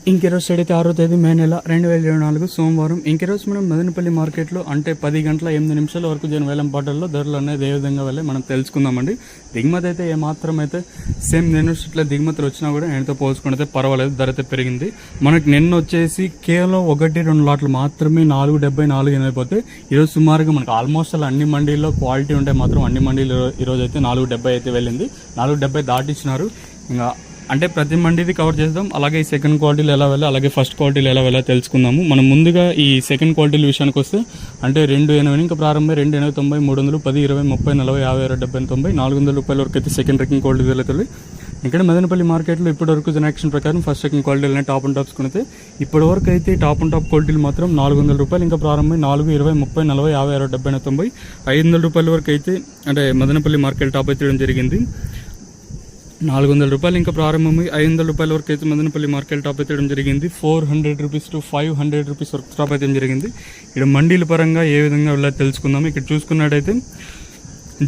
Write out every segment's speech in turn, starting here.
ఇంకెరోజు అయితే 6వ తేదీ మే నెల 2024 సోమవారం. ఇంకెరోజు మనం మదనపల్లి మార్కెట్లో అంటే 10 గంటల 8 నిమిషాల వరకు జరిగిన వేలం పాటల్లో ధరలు అనేది ఏ విధంగా వెళ్ళి మనం తెలుసుకుందామండి. దిగుమతి అయితే ఏమాత్రం అయితే సేమ్ నిన్న ఇట్లా దిగుమతులు వచ్చినా కూడా నేనుతో పోల్చుకుంటే అయితే పర్వాలేదు, ధర అయితే పెరిగింది. మనకు నిన్న వచ్చేసి కేవలం 1-2 లాట్లు మాత్రమే 4.74 పోతే ఈరోజు సుమారుగా మనకు ఆల్మోస్ట్ అలా అన్ని మండీల్లో క్వాలిటీ ఉంటే మాత్రం అన్ని మండీలు ఈరోజు అయితే 4.70 అయితే వెళ్ళింది. 4.70 దాటిచ్చినారు. ఇంకా అంటే ప్రతి మండీది కవర్ చేద్దాం. అలాగే ఈ సెకండ్ క్వాలిటీలు ఎలా వెళ్ళాలి, అలాగే ఫస్ట్ క్వాలిటీలు ఎలా వెళ్ళాలి తెలుసుకుందాము. మనం ముందుగా ఈ సెకండ్ క్వాలిటీల విషయానికి వస్తే అంటే 2.80 ఇంకా ప్రారంభం 2.80, 300, 10, 20, 30, 40, 50, 60, 90, 400 రూపాయల వరకు అయితే సెకండ్ ర్యాంకింగ్ క్వాలిటీ వెళ్తుంది. ఇక్కడ మదనపల్లి మార్కెట్లో ఇప్పటి వరకు జనరేషన్ ప్రకారం ఫస్ట్ సెకండ్ క్వాలిటీలు టాప్ అండ్ టాప్స్ కొనితే ఇప్పటి వరకు అయితే టాప్ అండ్ టాప్ క్వాలిటీలు మాత్రం 400 రూపాయలు ఇంకా ప్రారంభం 4, 20, 30, 40, 50, 60, 90, 500 రూపాయల వరకు అయితే అంటే మదనపల్లి మార్కెట్ టాప్ అయితే జరిగింది. 400 రూపాయలు ఇంకా ప్రారంభమై 500 రూపాయల వరకు అయితే మదనపల్లి మార్కెట్ టాప్ అయితే జరిగింది. 400 రూపీస్ టు 500 రూపీస్ వరకు టాప్ అయితే జరిగింది. ఇక్కడ మండీల పరంగా ఏ విధంగా వెళ్ళాలి తెలుసుకుందాం. ఇక్కడ చూసుకున్నట్టయితే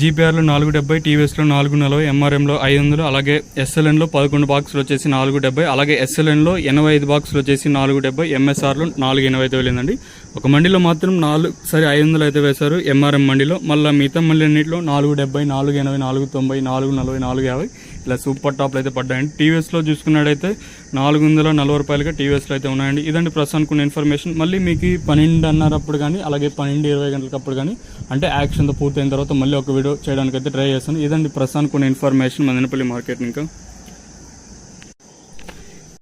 జీపీఆర్లో 4.70, టీవీఎస్లో 4.40, ఎంఆర్ఎంలో 500, అలాగే ఎస్ఎల్ఎన్లో 11 బాక్సులు వచ్చేసి 4.70, అలాగే ఎస్ఎల్ఎన్లో 85 బాక్సులు వచ్చేసి 4.70, ఎంఎస్ఆర్లో 4.85 వెళ్ళిందండి. ఒక మండీలో మాత్రం 500 అయితే వేశారు ఎంఆర్ఎం మండీలో. మళ్ళీ మిగతా మండీ అన్నింటిలో 4.70, 4.80, 4.90, 4.40, 4.50 ఇలా సూపర్ టాప్లు అయితే పడ్డాయండి. టీవీఎస్లో చూసుకున్నట్టయితే 440 రూపాయలుగా టీవీఎస్లో అయితే ఉన్నాయండి. ఇదండి ప్రస్తుతానికి ఉన్న ఇన్ఫర్మేషన్. మళ్ళీ మీకు 12:30 అప్పుడు కానీ అలాగే 12:20 గంటలకప్పుడు కానీ అంటే యాక్షన్తో పూర్తయిన తర్వాత మళ్ళీ ఒక వీడియో చేయడానికి అయితే ట్రై చేస్తాను. ఇదండి ప్రస్తుతానికి ఉన్న ఇన్ఫర్మేషన్ మదనపల్లి మార్కెట్. ఇంకా